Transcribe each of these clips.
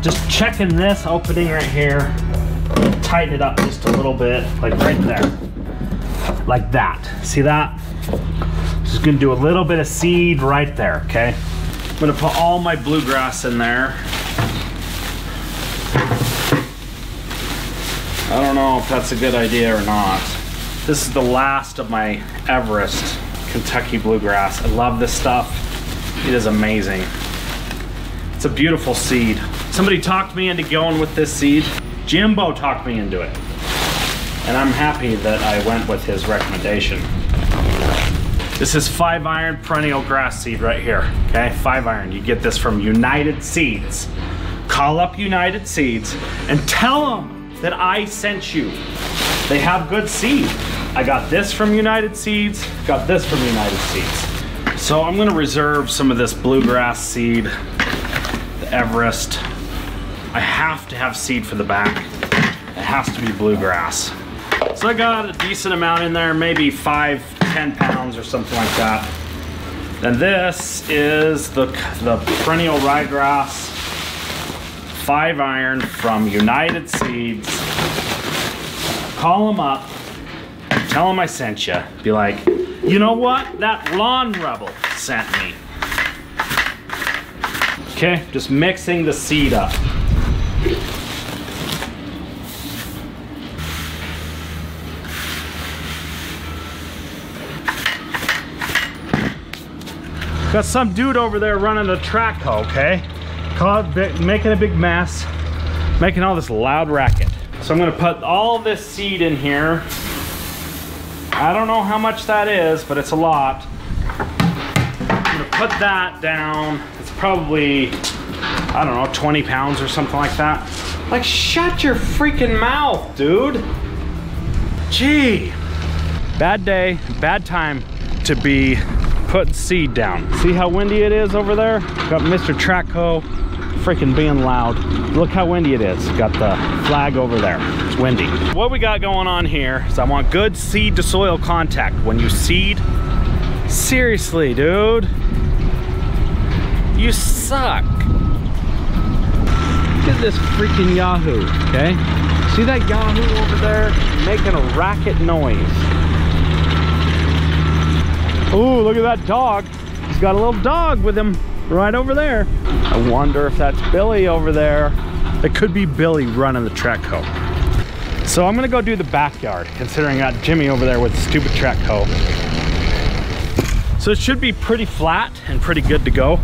just checking this opening right here. Tighten it up just a little bit, like right there. Like that. See that? Just gonna do a little bit of seed right there, okay? I'm gonna put all my bluegrass in there. I don't know if that's a good idea or not. This is the last of my Everest Kentucky bluegrass. I love this stuff. It is amazing. It's a beautiful seed. Somebody talked me into going with this seed. Jimbo talked me into it. And I'm happy that I went with his recommendation. This is 5-iron perennial grass seed right here, okay? 5-iron, you get this from United Seeds. Call up United Seeds and tell them that I sent you. They have good seed. I got this from United Seeds, got this from United Seeds. So I'm gonna reserve some of this bluegrass seed, the Everest. I have to have seed for the back. It has to be bluegrass. So I got a decent amount in there, maybe 5 to 10 pounds or something like that. And this is the Perennial Ryegrass 5-iron from United Seeds. Call them up, tell them I sent you. Be like, you know what? That lawn rebel sent me. Okay, just mixing the seed up. Got some dude over there running a track hoe, okay? Making a big mess, making all this loud racket. So I'm gonna put all this seed in here. I don't know how much that is, but it's a lot. I'm gonna put that down. It's probably, I don't know, 20 pounds or something like that. Like, shut your freaking mouth, dude. Gee. Bad day, bad time to be putting seed down. See how windy it is over there? Got Mr. Trackhoe freaking being loud. Look how windy it is. Got the flag over there. It's windy. What we got going on here is I want good seed to soil contact. When you seed, seriously, dude, you suck. Look at this freaking Yahoo, okay? See that Yahoo over there making a racket noise? Oh, look at that dog. He's got a little dog with him right over there. I wonder if that's Billy over there. It could be Billy running the track hoe. So I'm gonna go do the backyard, considering I got Jimmy over there with the stupid track hoe. So it should be pretty flat and pretty good to go.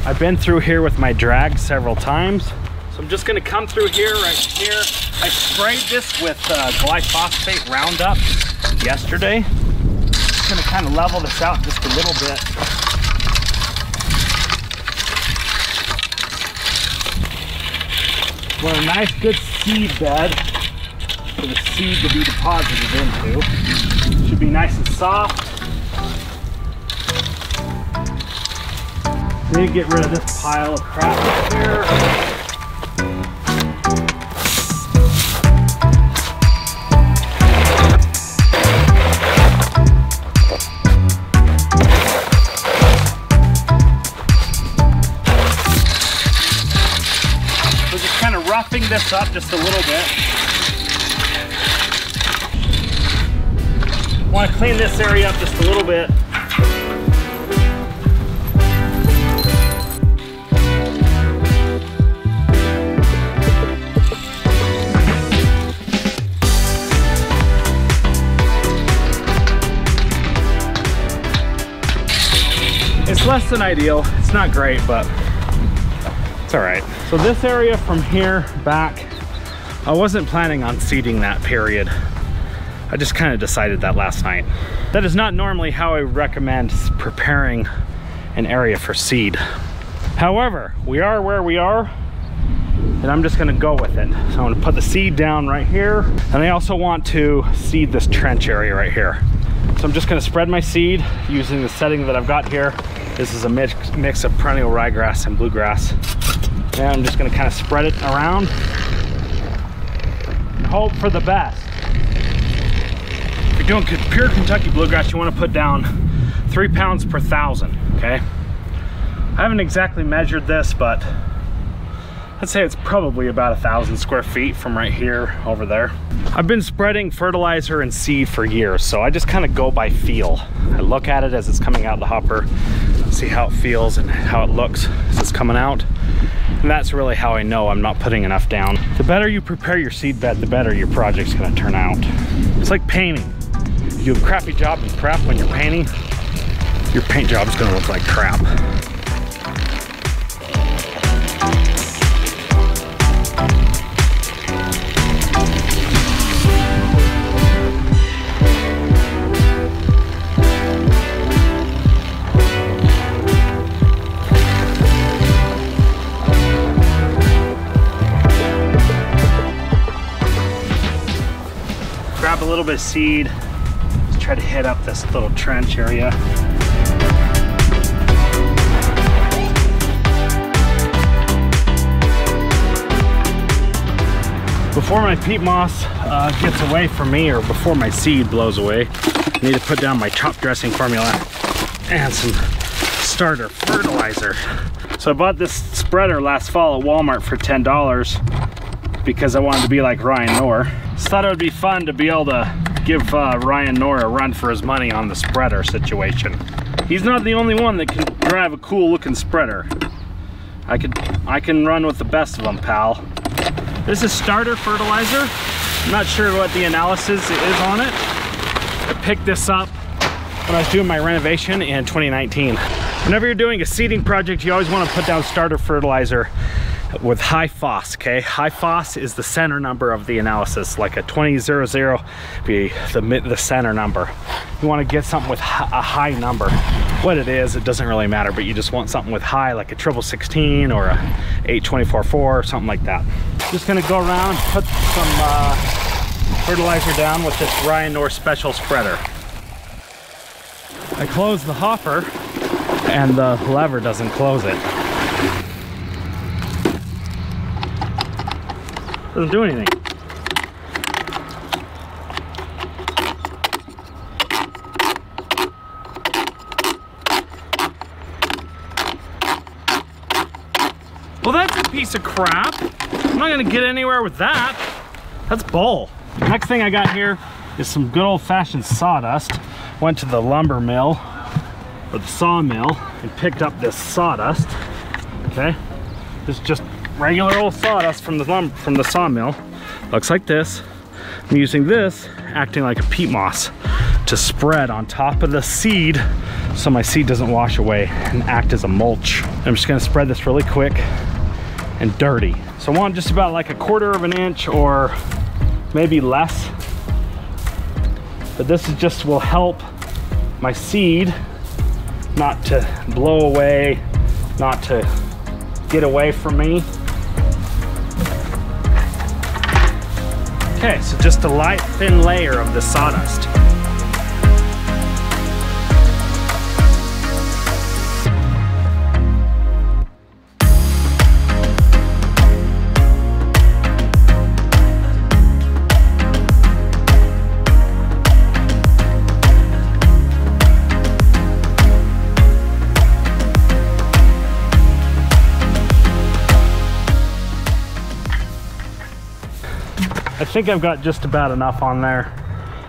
I've been through here with my drag several times. So I'm just gonna come through here, right here. I sprayed this with glyphosate Roundup yesterday. I'm gonna kind of level this out just a little bit. Want a nice good seed bed for the seed to be deposited into. Should be nice and soft. Need to get rid of this pile of crap up here. Roughing this up just a little bit. Want to clean this area up just a little bit. It's less than ideal. It's not great, but it's all right. So this area from here back, I wasn't planning on seeding that, period. I just kind of decided that last night. That is not normally how I recommend preparing an area for seed. However, we are where we are, and I'm just gonna go with it. So I'm gonna put the seed down right here, and I also want to seed this trench area right here. So I'm just gonna spread my seed using the setting that I've got here. This is a mix of perennial ryegrass and bluegrass. And I'm just gonna kind of spread it around and hope for the best. If you're doing pure Kentucky bluegrass, you wanna put down 3 pounds per 1,000, okay? I haven't exactly measured this, but I'd say it's probably about 1,000 square feet from right here over there. I've been spreading fertilizer and seed for years, so I just kind of go by feel. I look at it as it's coming out of the hopper, see how it feels and how it looks as it's coming out. And that's really how I know I'm not putting enough down. The better you prepare your seed bed, the better your project's gonna turn out. It's like painting. If you do a crappy job in prep when you're painting, your paint job is gonna look like crap. Grab a little bit of seed, just try to hit up this little trench area. Before my peat moss gets away from me, or before my seed blows away, I need to put down my top dressing formula and some starter fertilizer. So I bought this spreader last fall at Walmart for $10 because I wanted to be like Ryan Knorr. Just thought it would be fun to be able to give Ryan Knorr a run for his money on the spreader situation. He's not the only one that can drive a cool looking spreader. I can run with the best of them, pal. This is starter fertilizer. I'm not sure what the analysis is on it. I picked this up when I was doing my renovation in 2019. Whenever you're doing a seeding project, you always want to put down starter fertilizer with high phos, okay? High phos is the center number of the analysis, like a 2000 be the center number. You want to get something with a high number. What it is, it doesn't really matter, but you just want something with high, like a 1616 or a 8244, something like that. Just gonna go around, put some fertilizer down with this Ryan Knorr special spreader. I close the hopper and the lever doesn't close it. Doesn't do anything. Well, that's a piece of crap. I'm not gonna get anywhere with that. That's bull. Next thing I got here is some good old-fashioned sawdust. Went to the lumber mill, or the sawmill, and picked up this sawdust. Okay, this is just regular old sawdust from the sawmill. Looks like this. I'm using this, acting like a peat moss, to spread on top of the seed so my seed doesn't wash away and act as a mulch. I'm just gonna spread this really quick and dirty. So I want just about like a 1/4 of an inch or maybe less. But this is just will help my seed not to blow away, not to get away from me. Okay, so just a light thin layer of the sawdust. I think I've got just about enough on there.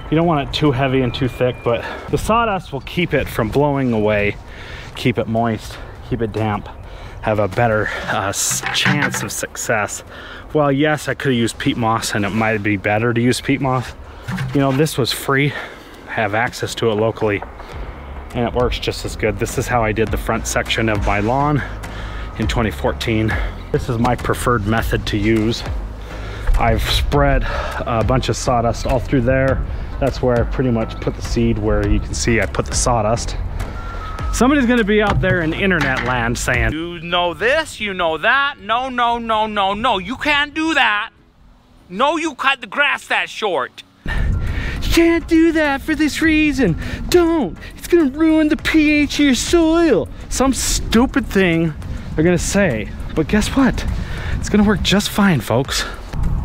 You don't want it too heavy and too thick, but the sawdust will keep it from blowing away, keep it moist, keep it damp, have a better chance of success. Well, yes, I could have used peat moss and it might be better to use peat moss. You know, this was free. I have access to it locally and it works just as good. This is how I did the front section of my lawn in 2014. This is my preferred method to use. I've spread a bunch of sawdust all through there. That's where I pretty much put the seed, where you can see I put the sawdust. Somebody's gonna be out there in internet land saying, you know this, you know that, no, no, no, no, no, you can't do that. No, you cut the grass that short. You can't do that for this reason. Don't, it's gonna ruin the pH of your soil. Some stupid thing they're gonna say, but guess what? It's gonna work just fine, folks.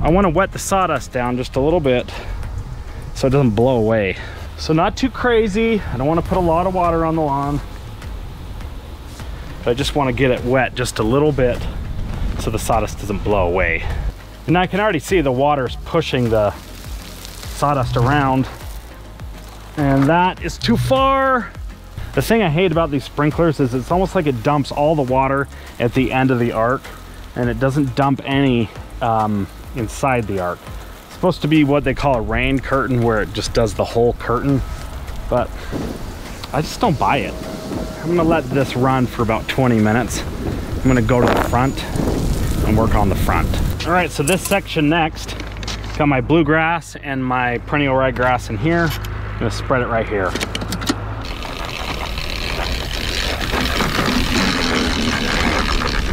I want to wet the sawdust down just a little bit so it doesn't blow away. So not too crazy. I don't want to put a lot of water on the lawn, but I just want to get it wet just a little bit so the sawdust doesn't blow away. And I can already see the water's pushing the sawdust around, and that is too far. The thing I hate about these sprinklers is it's almost like it dumps all the water at the end of the arc, and it doesn't dump any inside the arc. It's supposed to be what they call a rain curtain, where it just does the whole curtain, but I just don't buy it. I'm gonna let this run for about 20 minutes. I'm gonna go to the front and work on the front. All right, so this section next, got my bluegrass and my perennial ryegrass in here. I'm gonna spread it right here.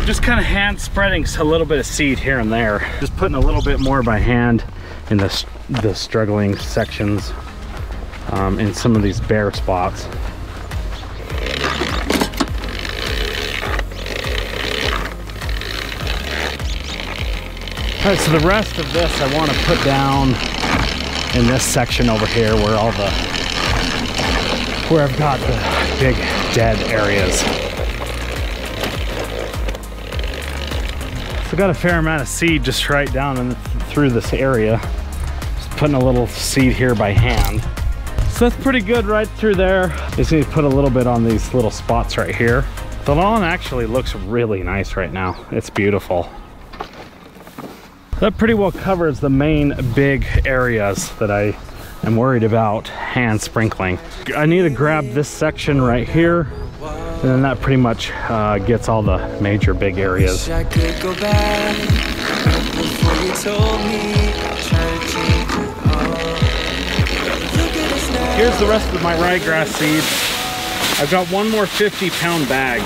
Just kind of hand spreading a little bit of seed here and there. Just putting a little bit more by hand in the struggling sections, in some of these bare spots. All right, so the rest of this I want to put down in this section over here where I've got the big dead areas. So I got a fair amount of seed just right down and through this area. Just putting a little seed here by hand. So that's pretty good right through there. Just need to put a little bit on these little spots right here. The lawn actually looks really nice right now. It's beautiful. That pretty well covers the main big areas that I am worried about hand sprinkling. I need to grab this section right here, and then that pretty much gets all the major big areas. Here's the rest of my ryegrass seed. I've got one more 50-pound bag.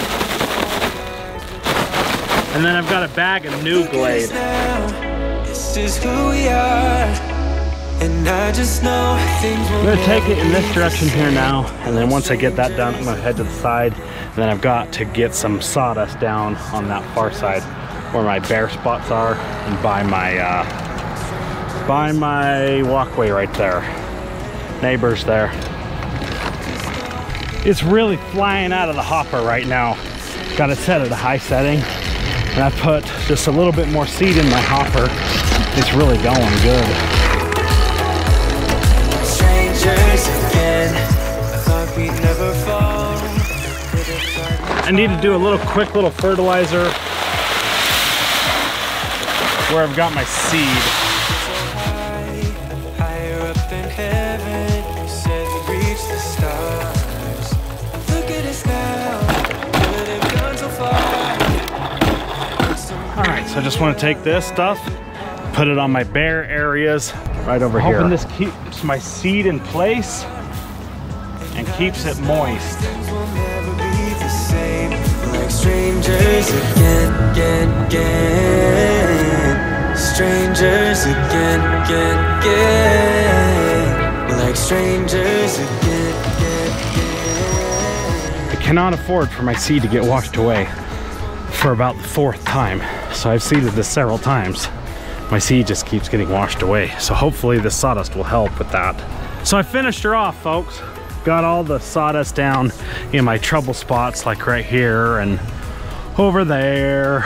And then I've got a bag of new Glade. This is who we are, and I just know things will. I'm gonna take it in this direction here now, and then once I get that done, I'm gonna head to the side. And then I've got to get some sawdust down on that far side where my bare spots are, and by my walkway right there. Neighbors there. It's really flying out of the hopper right now. Got it set at a high setting, and I put just a little bit more seed in my hopper. It's really going good. Strangers again. I thought we'd never fall. I need to do a quick little fertilizer where I've got my seed. Higher up in heaven, you said we reach the stars. Look at us now. Could have gone so far. All right, so I just want to take this stuff, put it on my bare areas right over here. Hoping this keeps my seed in place and keeps it moist. Like strangers again. Strangers again. Like strangers again. I cannot afford for my seed to get washed away for about the 4th time. So I've seeded this several times. My seed just keeps getting washed away. So hopefully this sawdust will help with that. So I finished her off, folks. Got all the sawdust down in my trouble spots, like right here and over there,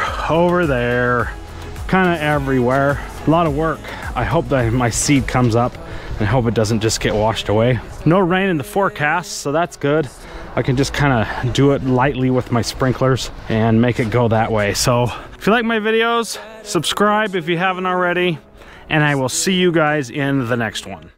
kind of everywhere. A lot of work. I hope that my seed comes up, and I hope it doesn't just get washed away. No rain in the forecast, so that's good. I can just kind of do it lightly with my sprinklers and make it go that way. So if you like my videos, subscribe if you haven't already, and I will see you guys in the next one.